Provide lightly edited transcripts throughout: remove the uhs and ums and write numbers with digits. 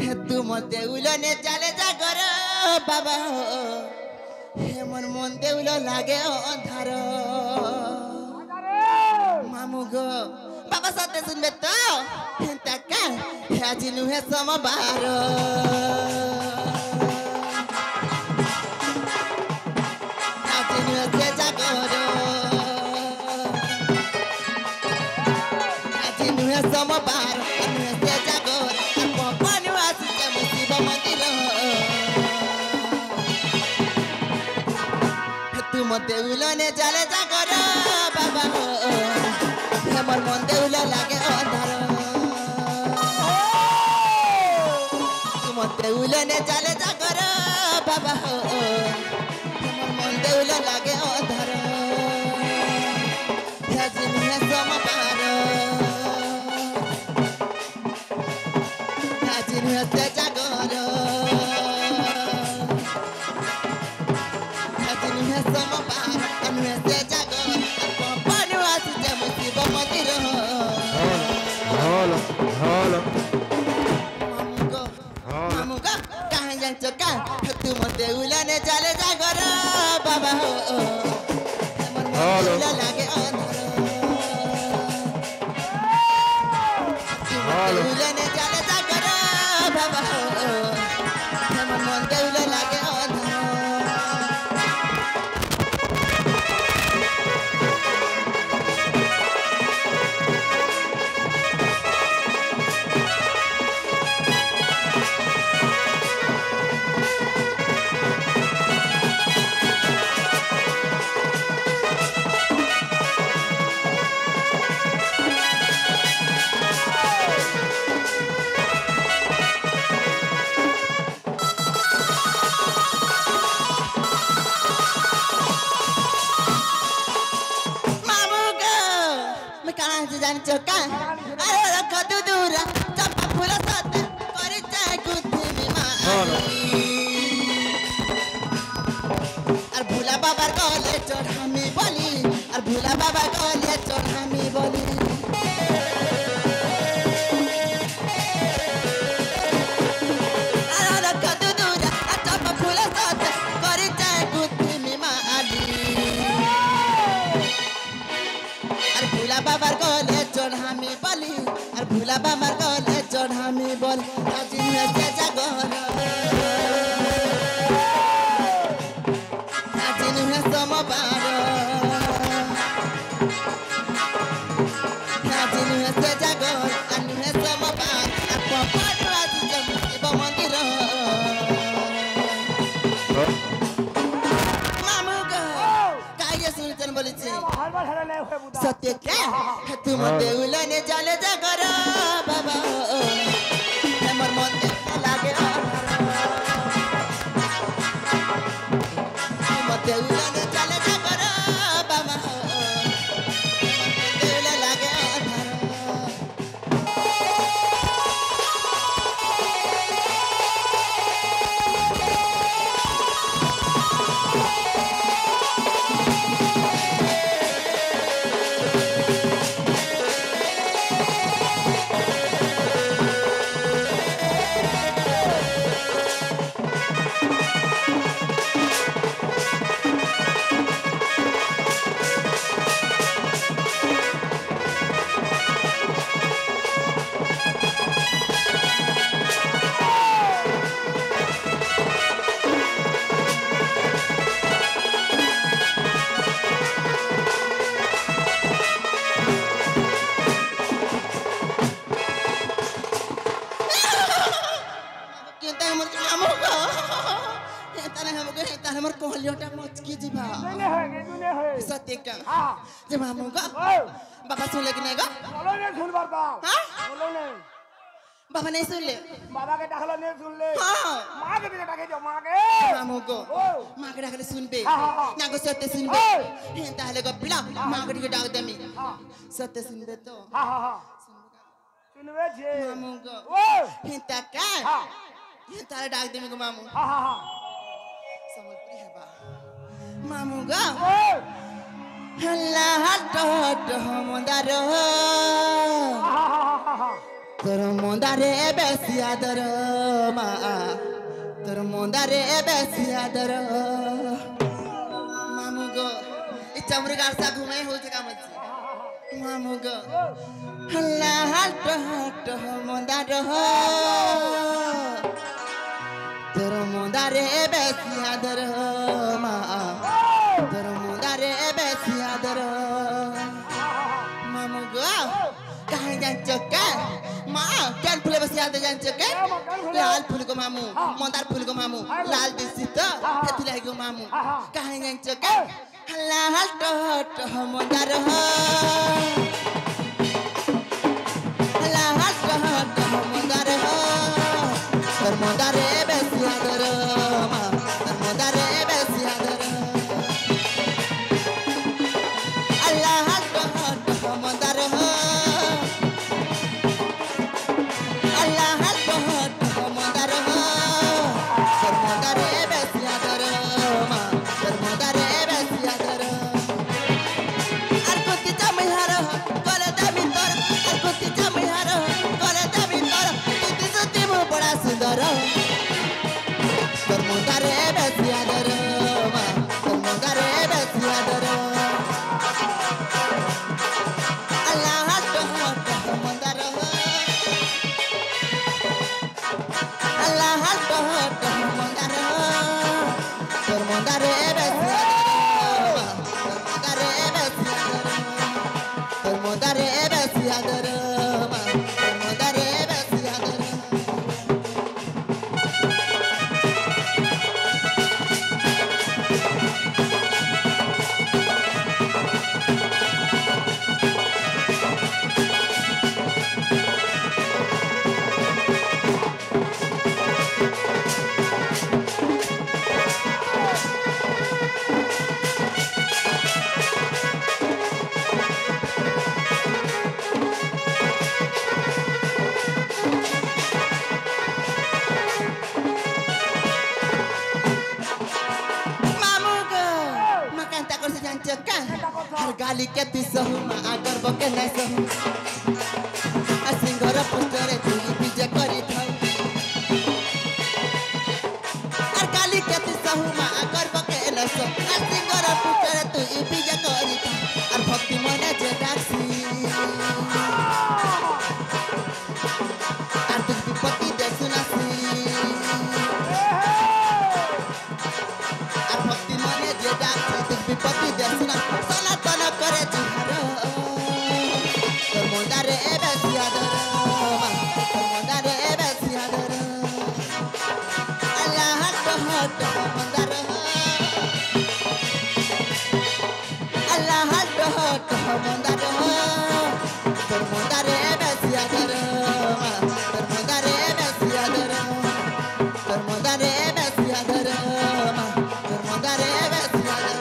तू मत उलने चले जा कर बाबा हे मन देउल लागे अंधार मामू गो बाबा सत्य सुनबे तो हेंता का आज नुहे सोमवार आज नुहे से जागर आज नुहे सोमवार नुहे से जागर पवन आसी शिव मंदिर तू मते उलने चले जागर बाबा हमर मन देउल लागे अंधार तू मते उलने चले जागर बाबा हमर मन देउल लागे अंधार दिन है सोमवार दिन है जागर दिन है सोमवार दिन है जागर मामुगा कहाँ जान्छ का तू मते उलने चले जागर बाबा मन लागे अंधार उलने चले जागर बाबा मन देउल लागे अंधार चौका अरे रख तू दूर चंपा फूल साथ कर चाहे गुथी मारी और भूला बाबा गले चढ़ामी बोली और भूला बाबा गले चढ़ामी बोली अरे रख तू दूर चंपा फूल साथ कर चाहे गुथी मारी और भूला बाबा गले चढ़ामी बोली और भूला बाबा गले चढ़ामी बोल आज से जागर आज है सोमवार आज से जागर आज है सोमवार पवन आज शिव मंदिर मामू गो काहे सुनतन बोली छे सत्य क्या तू मते उलने चले जागर बाबा हमर मन लागे तू मते उलने चले जागर बाबा हमर मन लागे हमर कोहलियोटा मचकी जीवा सत्य का जे मामू का बाबा सुन ले कि नहीं गा बोलो नहीं सुन बाबा हां बोलो नहीं बाबा नहीं सुन ले बाबा के डाकलो नहीं सुन ले हां मां के भी डाके जो मां के मामू को मां के डाकले सुनबे ना को सत्य सुनबे हे ताले को बिला मां के डाक देमी सत्य सुनबे तो हां हां हां सुनबे जे मामू को हे तका हे ताले डाक देमी को मामू हां हां हां समझती है बा मामू गा हल्ला हट हट हमदार তোর মন্দারে বেশি আদর মা তোর মন্দারে বেশি আদর মামু গো ইচ্ছা মুড়ি গাড়সা ঘুমাই হচ্ছে কামছি মামু গো হল্লা হাট হাট মন্দার তোর মন্দারে বেশি আদর মা তোর মন্দারে বেশি আদর মামু গো কাহে জানছো কে মা কেন ফুলে বেশি আদর জানছো কে লাল ফুল গো মামু মন্দার ফুল গো মামু লাল দিছি তো হেতুলাই গো মামু কাহে জানছো কে হল্লা হাট হাট মন্দার হল্লা হাট হাট মন্দার তোর মন্দারে বেশি আদর মা তোর মন্দারে বেশি আদর আল্লাহ হাট হাট মন্দার আল্লাহ হাট হাট মন্দার তোর মন্দারে বেশি আদর মা তোর মন্দারে বেশি আদর আর কোতি চামিহার করে দেবি তোর আর কোতি চামিহার করে দেবি তোর তুই সত্যি মো বড়া সুন্দর তোর মন্দারে বেশি আদর মা তোর মন্দারে বেশি আদর আল্লাহ হাট হাট মন্দার আল্লাহ হাট হাট মন্দার তোর মন্দারে বেশি আদর তোর মন্দারে বেশি আদর মা তোর মন্দারে বেশি আদর गाली के तिसहु मा आगर बके नै सहु सिंगर पुस्तरे तू विजय करी थाउ और गाली के तिसहु मा आगर बके नै सहु सिंगर पुस्तरे तू विजय करी थाउ और भक्ति मने जे डाक्सी और तू विपत्ति दे सुनासी और भक्ति मने जे डाक्सी तू विपत्ति दे सुनासी सनातन करे जुहार তোর মন্দারে বেশি আদর মা তোর মন্দারে বেশি আদর আল্লাহ হাট হাট মন্দার আল্লাহ হাট হাট মন্দার তোর মন্দারে বেশি আদর মা তোর মন্দারে বেশি আদর তোর মন্দারে বেশি আদর মা তোর মন্দারে বেশি আদর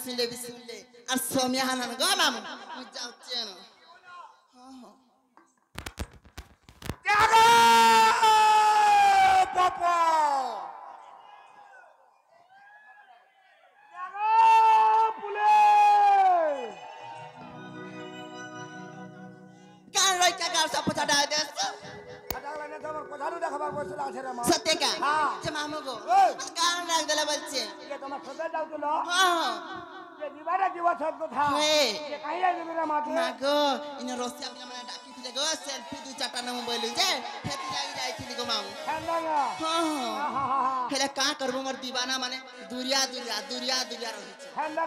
सुनले भी सुन ले और सोमिया हनन गो मामू मुझे जाऊचे न त्यागो पापा त्यागो पुले कान रोई का गाल सब पछा डाल दे अटाला ने तमर पछालू देखबार बसला আছে रे मा सत्य का जे मामू गो कान राख देला बच्चे ये तमर सदा जाऊ तो लो हां ये দিবারে জীব সত কথা হে। যে কাই যাইবি রে মাকে মাগো ইনে রসিয়া পিলা মানে ডাকিছিলে গো সেলফি দুই চারটা নম বইলু যে হেতি লাগি যাইছিলি গো মাউ ঠান্ডা হ্যাঁ হেলে কা করবো মোর দিবানা মানে দুরিয়া রহিছে ঠান্ডা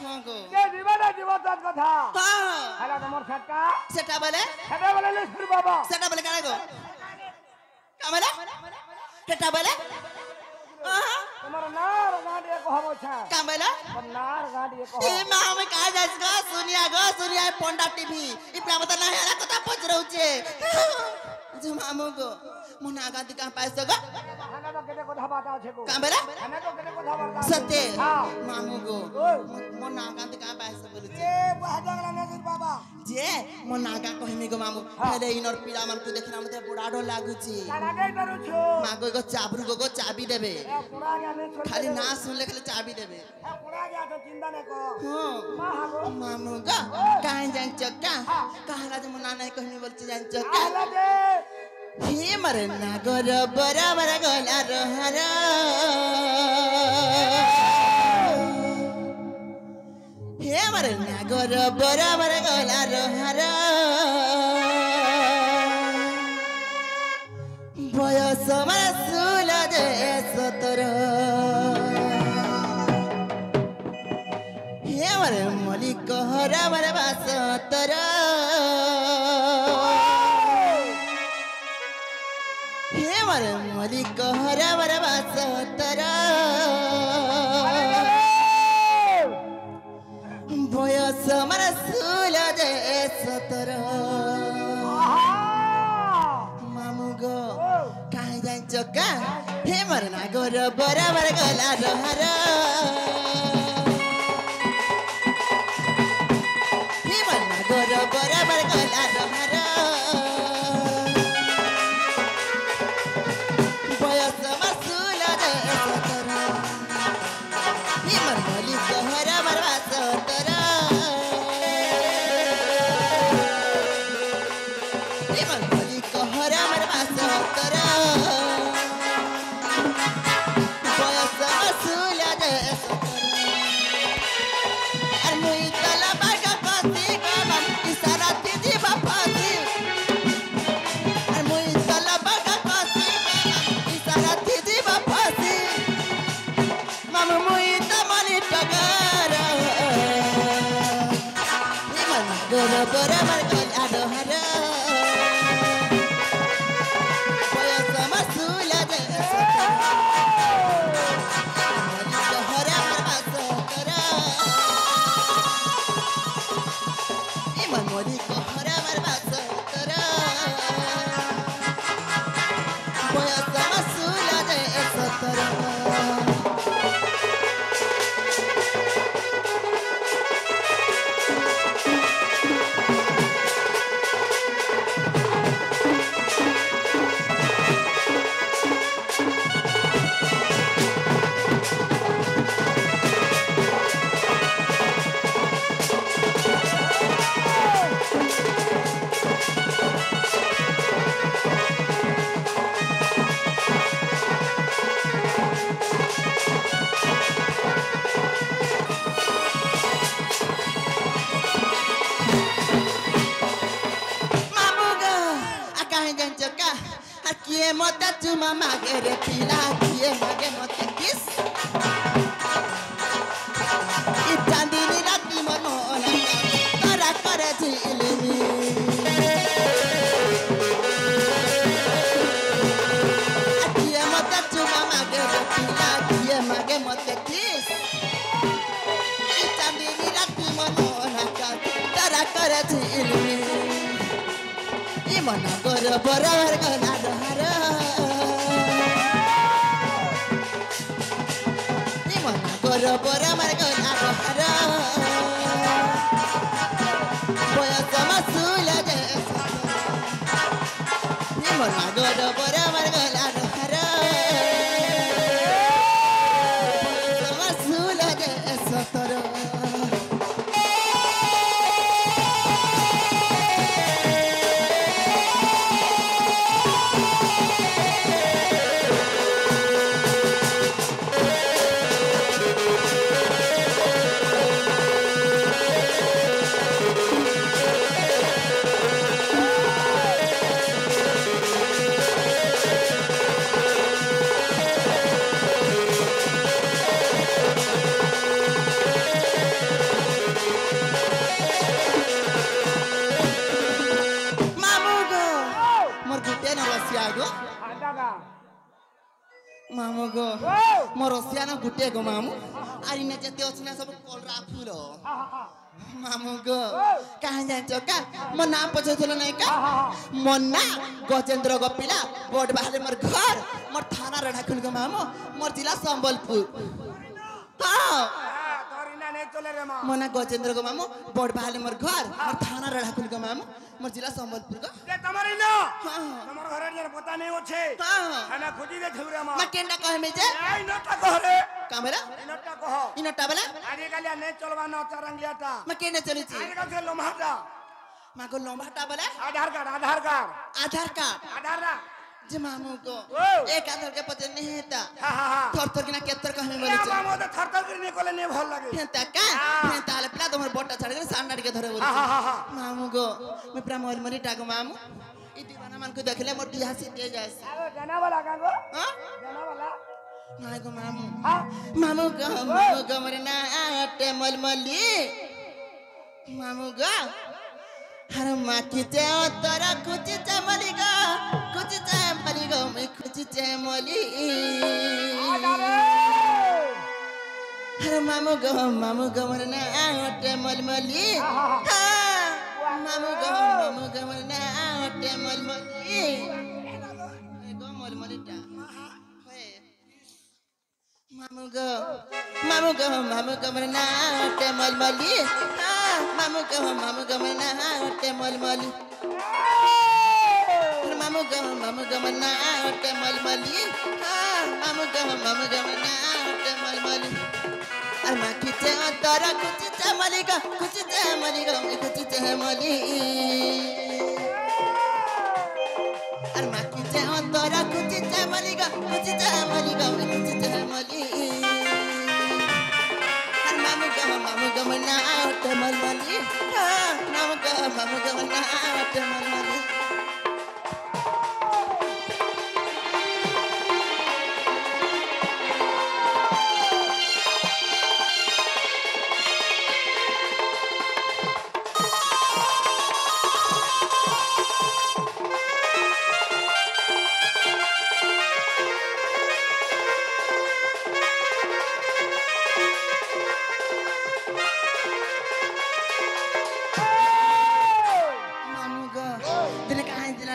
হ্যাঁ গো যে দিবারে জীব সত কথা হ্যাঁ হেলা তোমার ছাটকা সেটা বলে সেটা বলে লিখুর বাবা সেটা বলে কারা গো কামলা সেটা বলে তোমার নার গাঁডি কহব ছা কামলা নার গাঁডি কহব ए मां में का जास गो सुनिया पोंडा टीवी इ प्रामत ना हेला कथा पच रहउचे जो मामू गो मोना गादी का पास गो खाना तो केते কথা বাতা আছে গো कामला खाना तो केते কথা বাতা सत्य हां मामू गो मोना गादी का पास बोलुचे ए बाजागला नजर बाबा जे मोना गा कहिमी गो मामू हेले इनर पीड़ा मन को देखिना मते बुडाडो लागुची लागे करूछु मागो गो चाबरू गो चाबी देबे ए पुरा गाने छोड़ खाली ना सुनले खाली चाबी देबे ए पुरा गया तो चिंता न को हां मां गो मामू गो काहे जान चक्का कहला जे मोना नहीं कहिमी बोलचे जान चक्का आला दे हे मरे नागर बराबर गला रहर हे मरे नागर बराबर गला रहर बयस मर सुल दे सतर हे मरे मलिक हरा मरे बासतर हे मरे मलिक हरा मरे बासतर बयस मर सुल दे सतर मामू गो काहे जान्छ का हे मरे नागर बराबर गला रहर हे मरे नागर बराबर गला रहर बयस मर सुल दे सतर हे मरे मलिक हरा मरे बासतर हे मरे मलिक हरा मरे बासतर बयस मर सुल दे सतर अरे मुई तला बागा पासी गमन इशारा दीदी बापासी अरे मुई तला बागा पासी गमन इशारा दीदी बापासी मामू मुई तमनी टगर हे मन गोर बराबर गला रहर बयस मर सुल दे सतर मलिक हरा मर बासतर हे मन मलिक हरा मर बासतर बयस मर सुल दे सतर मामू गो काहे जान्छ का किए मत चुमा मागे रे पिला किए मागे मत किस इ चांदनी राती मन होला तोरा करे झिलमी किए मत चुमा मागे रे पिला किए मागे मत किस इ चांदनी राती मन होला तोरा करे झिलमी इ मन गोर बराबर गला रहर इ मन गोर बराबर गला रहर बयस मर सुल दे सतर इ मन गोर बराबर गला रहर बयस मर सुल दे सतर गो आटा का मामू गो ओ मोर सियान गुटे गो मामू आरी ने जते अछि ना सब कोलरा फूल मामू गो कहाँ जान्छ का म नाम पछथलो नै का म ना गजेन्द्र गो पिला बोर्ड बाहर मोर घर मोर थाना रडाखुल गो मामू मोर जिला संबलपुर हां तोरिना नहीं चले रे मां मना गजेन्द्र गो मामू बोर्ड बाहर मोर घर मोर थाना रडाखुल गो मामू मोर जिला संबलपुर गो ये तुम्हारी ना हां तुम्हार घर रे पता नहीं होछे हां खाना खोजी दे छुरे मां म केंडा कहे में जे ए नटा कह रे कामेरा नटा कह इनटा बला आगे गालिया नहीं चलवा ना चरंगियाटा म केने चली छी आगे का लोमाटा म को लंबाटा बला आधार कार्ड आधार कार्ड आधार कार्ड आधार ना जे मामू को ओ एक आधार के पते नहीं था हां थर थर किना केतर कहे बोले या छे मामो तो थरथर करने को नहीं भल लगे हेंता का हेंता आले पिला तोमर बोटा छाड़ के सांडाड़ के धरे बोले हां मामू गो मैं प्रा मोर मरी टाको मामू ई दीवाना मन को देखले मोर दिया से दे जाय अरे जाना वाला का गो हां जाना वाला नाय गो मामू हां मामू गो मोर ना आटे मलमली मामू गो हर माटी ते तोरा कुछ चमली गो मैं कुछ चमली हर मामू गो मोर ना आटे मलमली हां मामू गो मोर ना आटे मलमली गो मलमलीटा होय मामू गो मोर ना आटे मलमली हां मामू गो मोर ना आटे मलमली मामू गो मोर ना आटे मलमली हां मामू गो मोर ना आटे मलमली अरे माँ किचे तोरा कुछ चमली गो मैं कुछ चमली अरे माँ किचे तोरा कुछ चमली गो मैं कुछ चमली अरे मामू गो मैं ना आटे मलमली हाँ मामू गो मैं ना आटे मलमली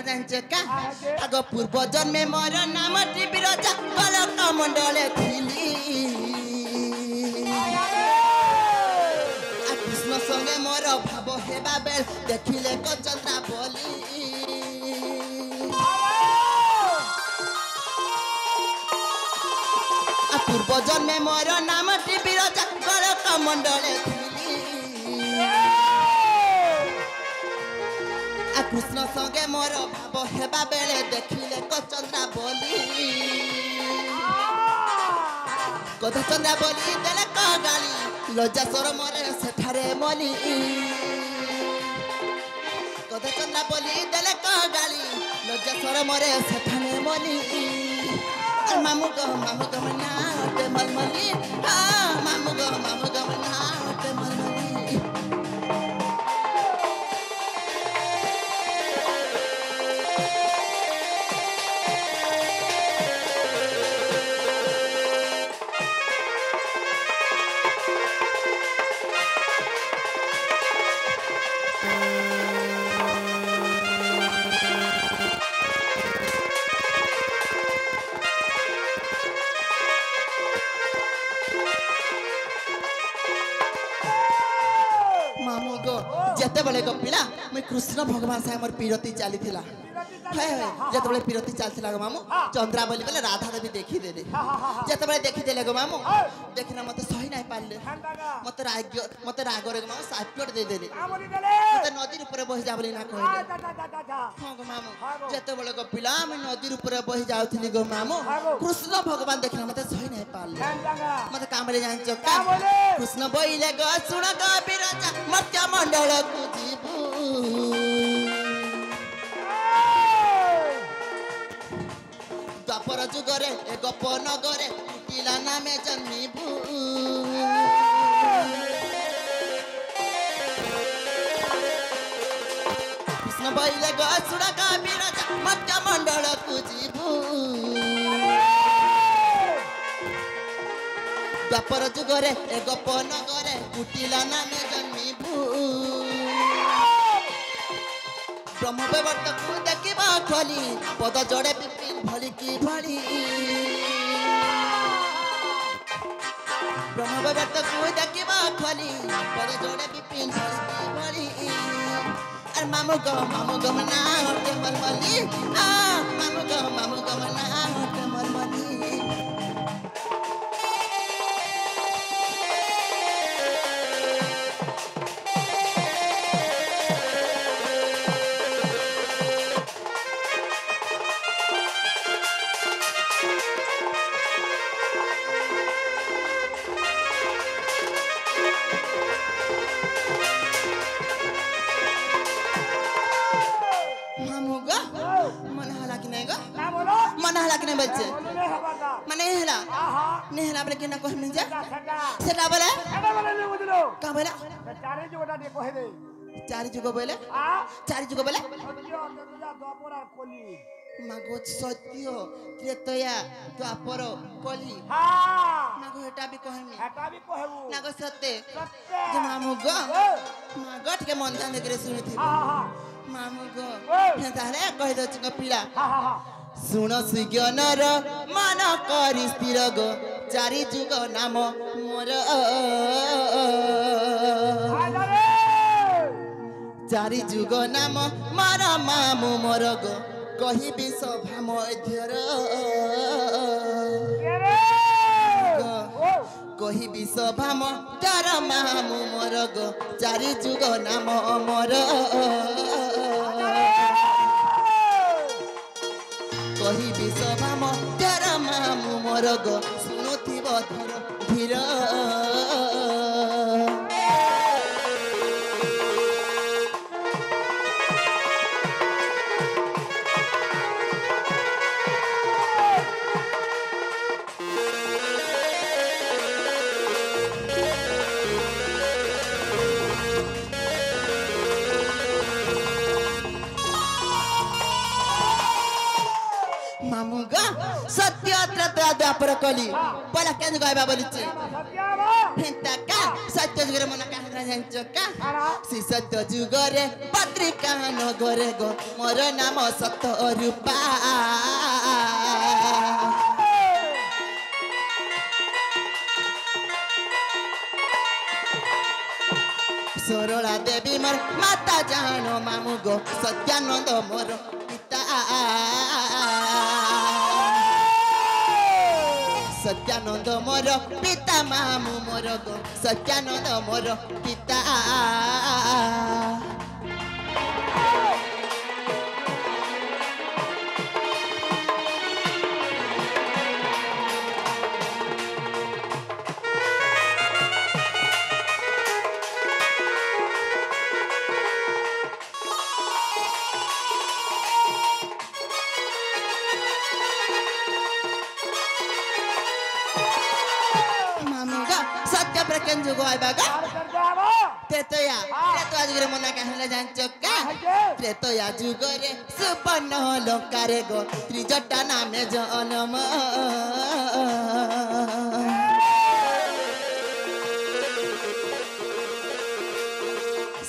आगो पूर्व जन्मे मोर नाम बिरजा बालक मंडले थिली कृष्ण संगे मोर भाव हेबा बेल देखिले कचंद्रा बोली पूर्व जन्मे मोर नाम बिरजा बालक मंडले थिली कृष्ण संगे मोर भाव हेबा बेले देखिले कचंद्रा बोली कथा चंद्रा बोली देले क गाली लज्जा सर मोरे सेठारे मली कथा चंद्रा बोली देले क गाली लज्जा सर मोरे सेठारे मली मामू गो मैं ना आटे मलमली हां मामू गो मैं ना आटे मलमली जेतेबेले गपिला मैं कृष्ण भगवान से हमर पीरती चली थिला है जेतेबेले पीरती चलथिला गो मामू चंद्रा बोली बेले राधा देवी देखि देले जेतेबेले देखि देले गो मामू देखिना मते सही नाही पाले मते रागरे गो मामू साइड दे देले मते नदी ऊपर बहि जा बोली ना कहले हां गो मामू जेतेबेले गपिला मैं नदी ऊपर बहि जाउथिली गो मामू कृष्ण भगवान देखिना मते सही नाही पाले मते कामरे जान्छ का कृष्ण बोइले गो सुन गो बिरजा मत्या मंडल कुजीबू द्वापर जुगरे ए गप नगरे पिला नामे जन्मिबू कृष्ण बइले गसुड़ा का बिरजा मध्य मंडल कुजिबु द्वापर जुगरे ए गप नगरे कुटिला नामे जन्मिबु ब्रह्म बेवर्त को देखिबा खली पद जड़े पिपिन भली की भली ब्रह्म बेवर्त को देखिबा खली पद जड़े पिपिन भली की भली अरे मामू गो मना होते मलमली मामू गो मना होते मलमली बच्चे मने हेला नेहला बोले किना कह मिल जा सेटा बोले का बोले चारि जुग बोले मागो सत्य त्रेतया द्वापर कली मागो हेटा भी कहमी नागो सत्य जे मामू गो मागो के मन ध्यान देकरे सुनिथि मामू गो तारे कहि दछ पीड़ा सुन सुज्ञानर मन करी स्थिर गो चारि जुग नाम मोर चारि जुग नाम मोर मामू मोर गो कहिबी सभा मध्यर कहिबी सभा मध्यर मामू मोर गो चारि जुग नाम मोर कहिबी सभा मध्यर मामू मोर गो सुनुथिब धीर द्वापर कली बोला केन गायबा बोलिछि फेंता का सत्य जुगरे मन काहरा जांचो का सी सत्य जुगरे पत्रिका नगरे गो मोर नाम सत्य रूपा सरला देवी मोर माता जानो मामू गो सत्यानंद मोर पिता सत्यानंद मोर पिता मामू मोर गो सत्यानंद मोर पिता केन जुगो आइबा गा त्रेतया जुगरे मना कहले जांचो का त्रेतया जुगरे सुपन्न लंकारे गो त्रिजटा नामे जनम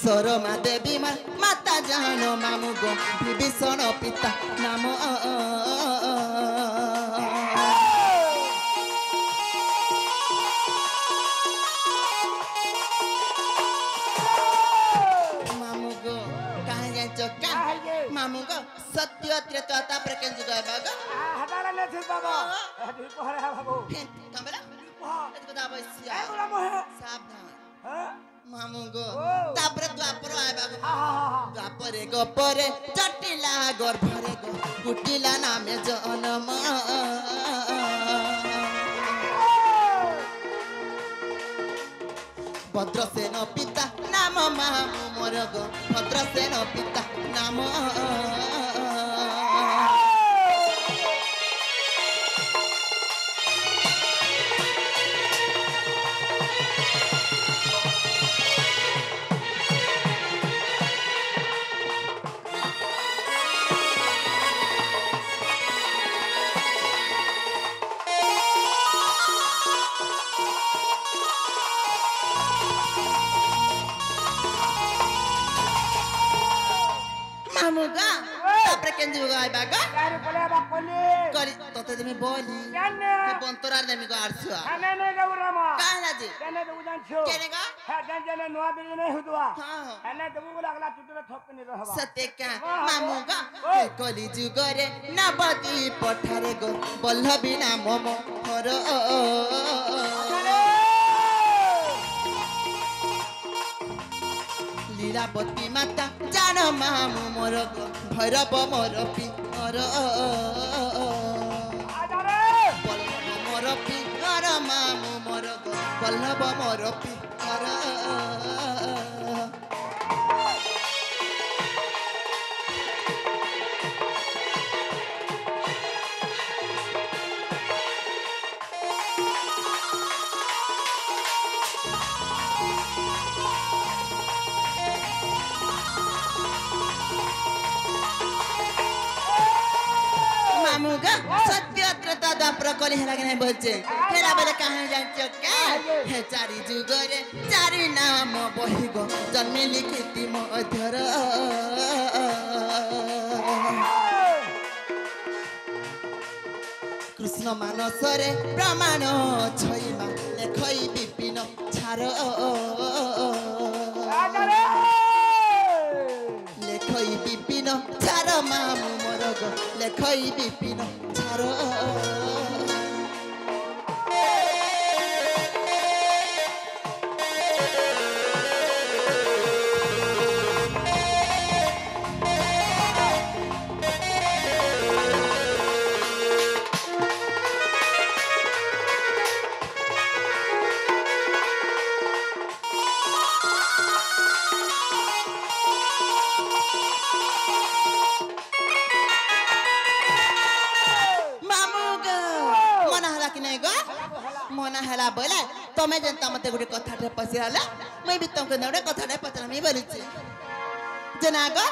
सरमा देवी माता जानो मामू गो विभीषण पिता नाम मामू को सत्य त्रेता प्रकेन जुग है बागा हटाला ले थे बाबा हटी पहरे है बाबू कमला ए बता बसिया ए बोला मोह सावधान हां मामू को तापर द्वापर आए बागा द्वापरे गपरे जटिला गर्भरे गो कुटिला नामे जनम भद्रसेन पिता नाम मामू मोर गो भद्रसेन पिता नाम Mamuga. Tapre kendi buga ai baga. Kari boleh bakoni. Kori tote demi boli. Janne. Ke bontorar demi go arsua. Kane ne gaurama. Kana ji. Kane tu udan show. Kenega? Ha janne noa bini ne hudua. Ha. Kane tu buga agla tutule thopni rahaba. Sateka mamuga. Ke koli jugore nabati pothare go. Bollabi na momo horo. Lilavati মাতা জানো মামু মোর ভৈরব মোর পির বল্লভ মোর পির মামু মোর বল্লভ মোর পির मामुगा सत्यत्रता दाप्र कले हेला के नहीं बोलचे हेला बोले कहां जांचो का हे चारि जुगरे चारि नाम बहिगो जन्मे लिखिति मधुर कृष्ण मानसरे प्रमाण छइमा लेखई विपिन छार लेखई विपिन छार मामु मोर गो लेखई विपिन छार मना हला बोले तमे जनता मते गुडी कथाटे पसिराले मै भी तुमको नडे कथाटे पचरामी बोलुची जनागो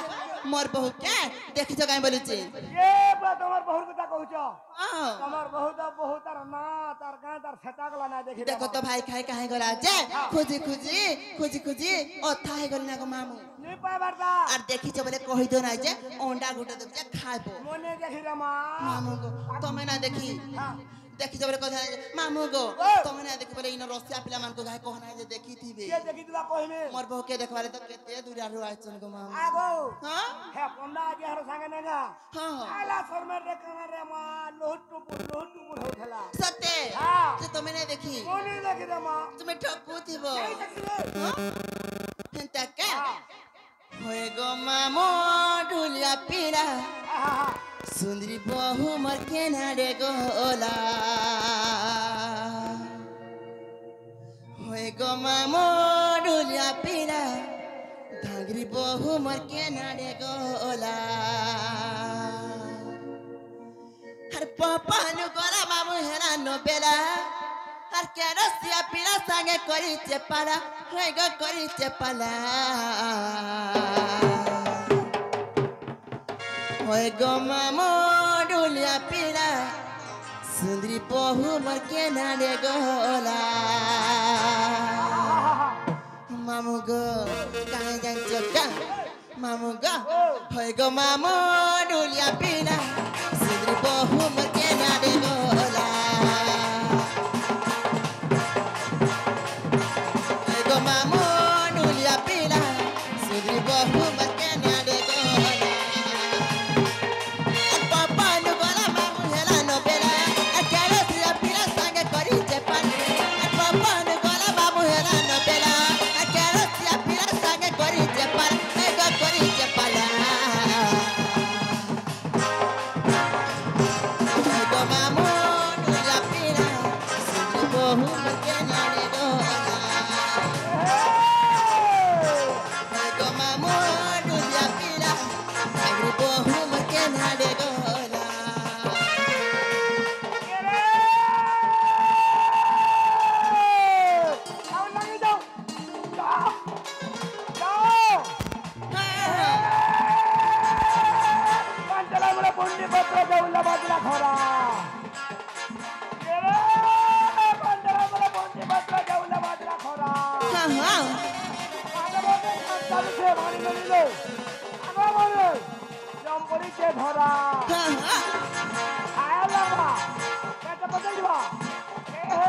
मोर बहु के देखि छ काई बोलुची ये बा तमर बहुर कथा कहउछ हां तमर बहुत बहुत तार ना तार गा तार छटागला ना देखि देखो तो भाई खाई काहे गला जे खोजी खोजी खोजी खोजी ओथा हे गल ना को मामू नि पाए बरदा आर देखि छ बोले कहि दो ना जे अंडा गुटे दे जे खाइबो मने देखि रे मा मामू को तमे ना देखि हां देखि जबरे कथा मामू गो तमे ना देखि बोले इन रसिया पिला मान को गाय कहना जे देखि थीबे ये देखि तुला कहिमे मोर बहु के देखबारे तो केते दूर आरो आछन को मामू आगो हां हे पंडा आगे हर संगे नेगा हां आला शर्मा रे कना रे मा लोहटुपुर होथला सत्य हां जे तमे ना देखि मने देखि रे मा तुमे ठकू थीबो नहीं देखि रे हेंता के होए गो मामू ढुलिया पीरा आहा सुंदरी बहु मर के नारे गोला होए गो मामू ढुलिया पीरा धांगरी बहु मर के नारे गोला हर पापा नु गोला मामू हेरा नो बेला हर के रसिया पीरा संगे करी चेपाला होए गो करी चेपाला होए गो मामू ढुलिया पीरा सुंदरी बहु मर के नारे गोला मामू गो कहाँ जान्छौ का मामू गो होए गो मामू ढुलिया पीरा सुंदरी बहु मर के नारे गोला होए गो मामू ढुलिया पीरा सुंदरी बहु मर के नारे गोला ধরা হ্যাঁ হ্যাঁ আয়লা বা কেটে পড়ে যাবা এ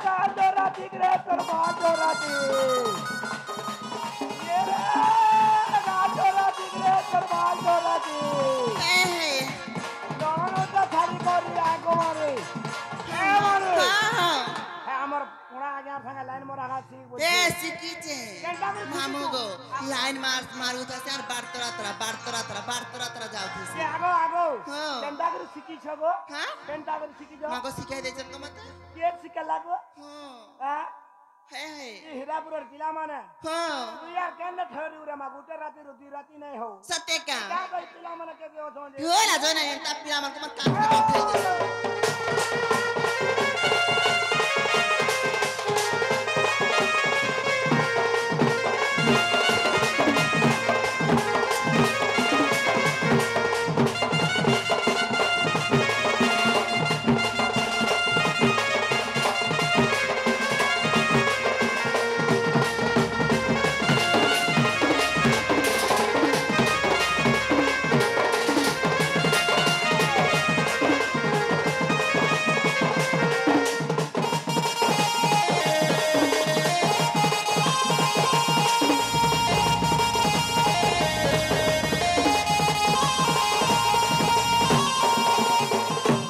গাঁদ রাতি রে তোর গাঁদ রাতি এ রে গাঁদ রাতি রে তোর গাঁদ রাতি হ্যাঁ ননটা ছাড়ি করি আগো মারে এ মারে হ্যাঁ আমার পুরা আগে সঙ্গে লাইন মরা গাছি এ শিখিছে মামু গো লাইন মারুতাছে আর বার্তরাতরা যাউতিছে আগো আগো হ্যাঁ। কেনটা করে শিখিছ গো হ্যাঁ কেনটা করে শিখিছ মাগো শিখাই দেছেন তো মতে কে শিখা লাগো হ্যাঁ হ্যাঁ হ্যাঁ হীরাপুরের কিলা মানে হ্যাঁ তুই আর কেন ঠেরি উরে মা গুটে রাতি দুই রাতি নাই হও সত্যি কা কা কই কিলা মানে কে কে ওজন হইলা জনা এন্তা পিলা আমার তোমার কাজ করতে হইছে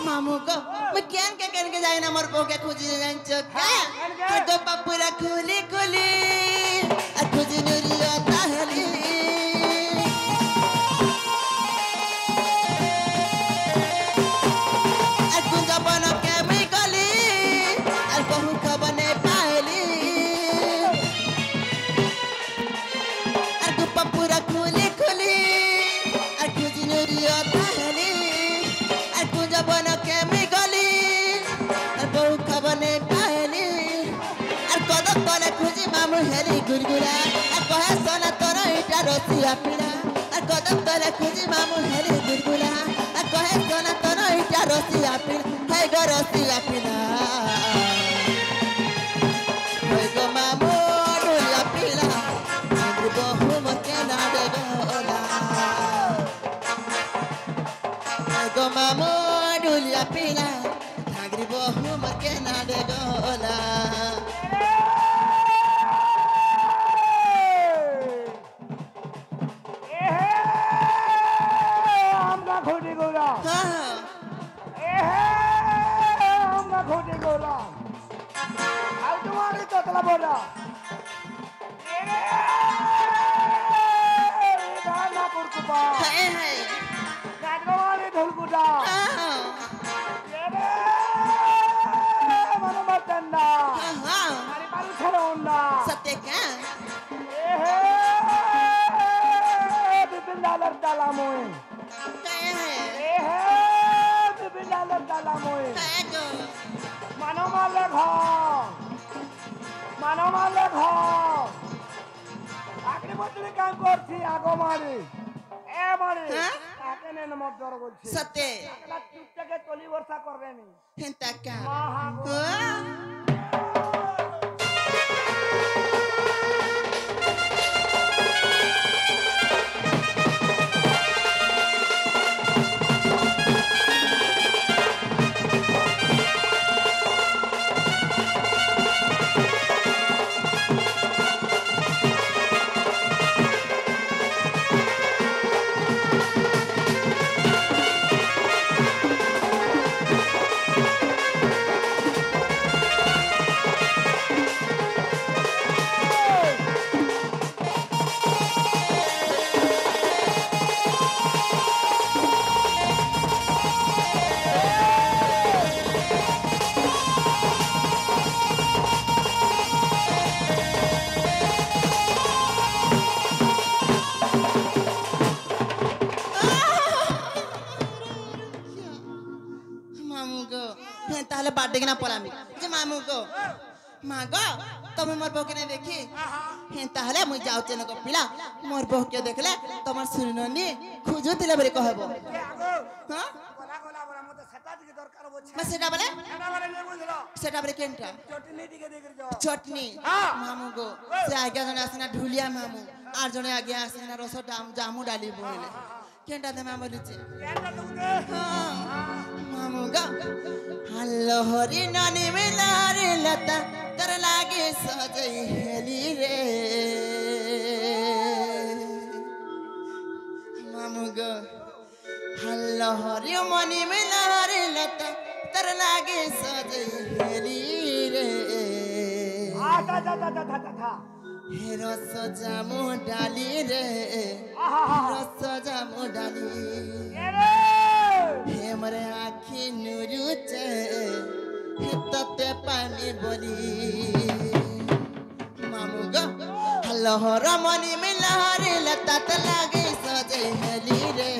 মামু গো মই কেন কে যাই না মোর বউকে খুঁজি জানছ কে গো পাপুরা খুলি খুলি আর খুঁজি নুরিয়া তাহলি আর কুঞ্জবন কে মই গলি আর বহু খবনে পাইলি আর গো পাপুরা খুলি খুলি আর খুঁজি নুরিয়া তাহলি আর কুঞ্জবন কে মই গলি আর বহু খবনে পাইলি আর কদম তলে খুঁজি মামু হেলি গুরগুরা আর কহে সোনা তোর ইটা রসিয়া পিড়া আর কদম তলে খুঁজি মামু হেলি গুরগুরা আর কহে সোনা তোর ইটা রসিয়া পিড়া হে গো রসিয়া পিড়া হে গো মামু ডুলিয়া পিড়া বহু মতে না দেগলা হে গো মামু ডুলিয়া পিড়া ধাগরি বহু মতে না দেগলা আমরা খুঁটি গোলা হ্যাঁ আমরা খুঁটি গোলা আর তোমার ততলা বলা না কুরকুপা হ্যাঁ হ্যাঁ গাড়ি ঢুলকুটা হ্যাঁ মনে মারতেন না হ্যাঁ আরে পারু ছেড়ে না সত্যি কা বিপিন ডালার ডালাময় বিপিন ডালার ডালাময় মানমালে ঘর আগে বছরে কাম করছি আগো মারি এ মারি হ্যাঁ? তাকে নেন মত জ্বর বলছি সত্যি চুপ থেকে তলি বর্ষা করবে নি হেন্তা কা মহাগো তাহলে বার্থডে কিনা পলামি যে মামু গো মা গো তুমি মোর বউকে নাই দেখি হ্যাঁ তাহলে মুই যাউছে না গো পিলা মোর বউকে দেখলে তোমার শুননি খুঁজুতিলে বলে কহব হ্যাঁ গলা গলা বড় মতে সেটা দিকে দরকার বলছে মা সেটা বলে এটা বলে নেই বুঝলো সেটা বলে কেনটা চটনি দিকে দেখে যাও চটনি হ্যাঁ। মামু গো সে আগে জনে আসে না ঢুলিয়া মামু আর জনে আগে আসে না রস জামু ডালি বলে केंटा दे मां बोलुचे केंटा दुदे मामू गा हल्लो हरी नानी मिलारे लता तर लागे सजई हेली रे मामू गा हल्लो हरी मनी मिलारे लता तर लागे सजई हेली रे आटा ता ता ता ता ता हे रस जामु डाली रे रस जामु डाली एरे हे मरे आखी नुरुचे हे तते पानी बोली मामू गो हल्लो रमनी मिलहरे लता त लागे सजे हेली रे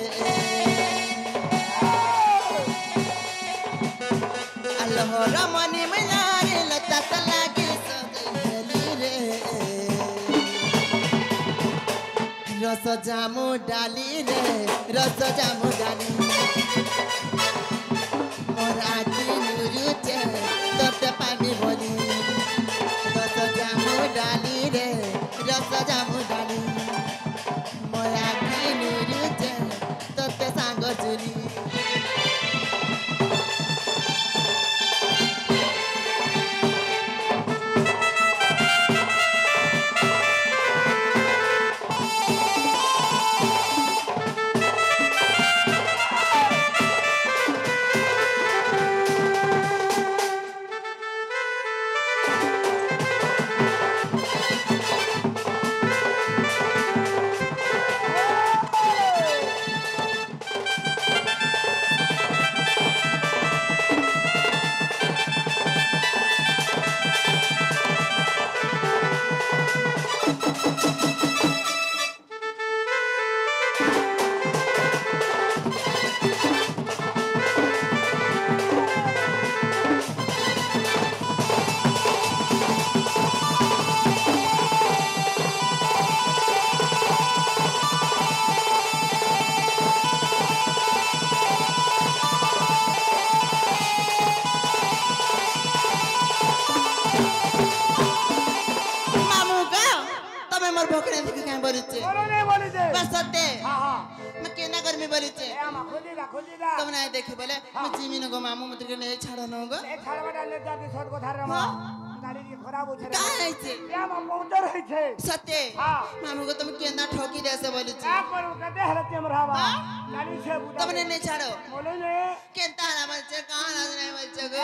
हल्लो रमनी मिलहरे लता त लागे सजे हेली रे रस जामु डाली रे रस जामु डाली मोर आखी नुरुचे तते पानी बोली रस जामु डाली रे रस जामु डाली मोर आखी नुरुचे तते सांग चुली तुम नहीं देखी बोले मैं जिमी नको मामू मत के नहीं छाड़ो नको ए छाड़वा डालने जाती सट को थार रमा गाड़ी की खराब हो छे का है छे या मां पहुंचर है छे सत्य हां मामू को तुम केना ठोकी देसे बोली छे का करू कदे हरते मरावा गाड़ी छे बुदा तुमने नहीं छाड़ो बोले ने केनता ना बोल छे कहां ना नहीं बोल छे गो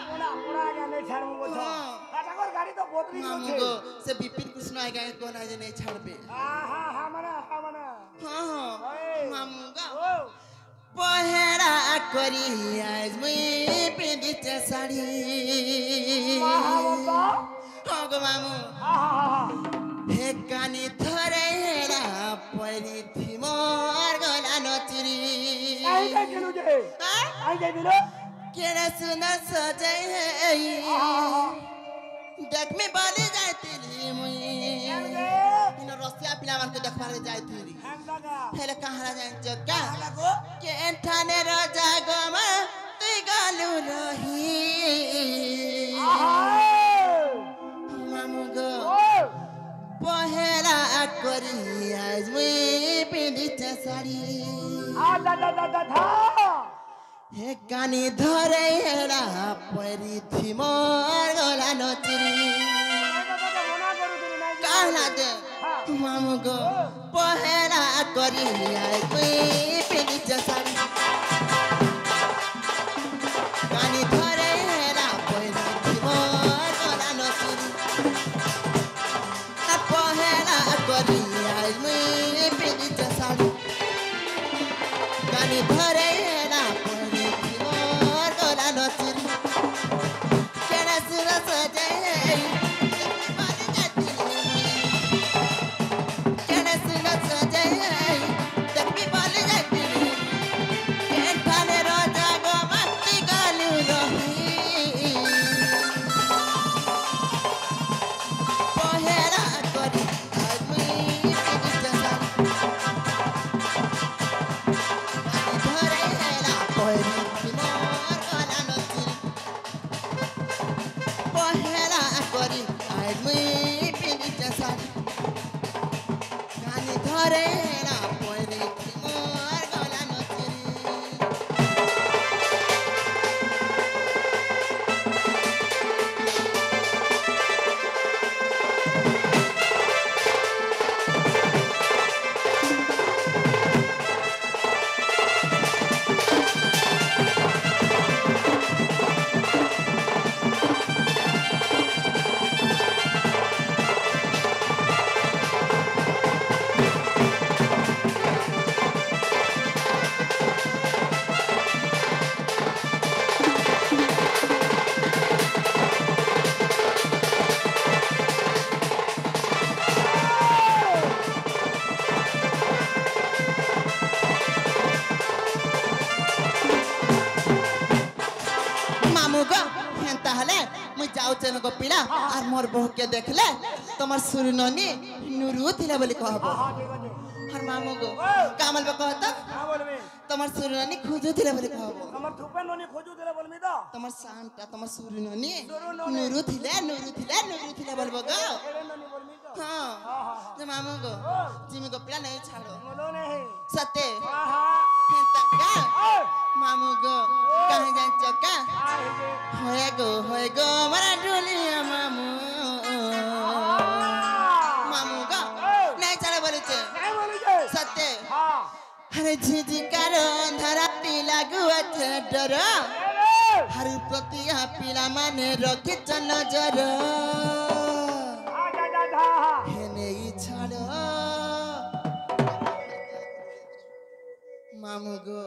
पूरा पूरा आगे नहीं छाड़ू बोछो काटाकर गाड़ी तो बोतरी को छे मामू को से विपिन कृष्ण आएगा कोन आज नहीं छाड़बे हां हां हां मने हां हां मामू का ओ पहरा करी आज मैं पिंडिच साड़ी महाबा हो गो मामू हे कानी थरे हेरा परी थी मोर गला नचरी आई के दिनु जे आई के दिनु केरा सुंदर सजे है देख में बाले जाती मुई इन रसिया पिला मान के देखबारे जाती हेले कहां जाय जग्गा के एठाने राजा गमा तै गालु रही मामू गो पहेरा करी आज मैं पिंडिच साड़ी आ दा दा दा दा हे कानी धरे हेरा परी थी मोर गला नचरी कहला दे मामू गो पहेरा करी आई कोई पिंडिच साड़ी कानी धरे हेरा परी थी मोर गला नचरी पहेरा करी आई मैं पिंडिच साड़ी कानी धरे हेरा परी थी मोर गला नचरी केना सुर सजे धरे ना परी मोर जाउचन गोपिला और मोर बहू के देखले तमर सुरननी नुरु थिला बोली कहबो हां ठीक अछि हर मामू गो कामल बे कहत हां बोलबे तमर सुरननी खुजु थिला बोली कहबो हमर थुपे ननी खोजू देले बोलमी तो तमर शांता तमर सुरननी सुरननी नुरु थिला बोलबो गो एरे ननी बोलमी तो हां हां हां जे मामू गो जिमी गोपिला नहीं छाड़ो बोलो नहीं सते हां हां हेंता का ओए मामू गो कहां जाय चका आई जे होए गो मरा डोलिया मामू मामू गो नहीं चले बोले छे नहीं बोली जे सत्य हां अरे झिझी कारो धराती लागू अच्छे डर एरे हर प्रतिया पिला माने रखी नजर आ जा जा हेने ई छाड़ो मामू गो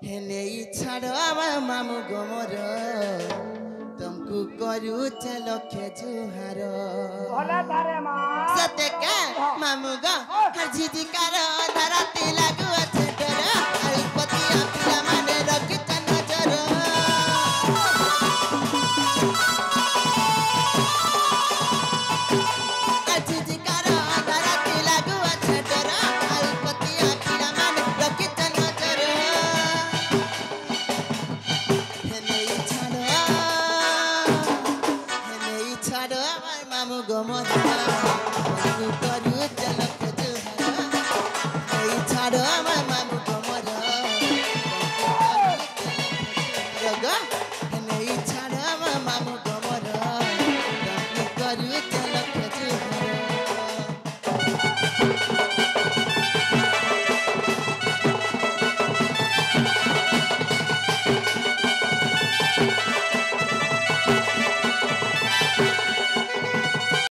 हेने ई छाड़ो मामू गो मोर तुमको करू चलो के जुहार भले तारे मां सत्य का मामू गो हर झिझी कारो धराती लागू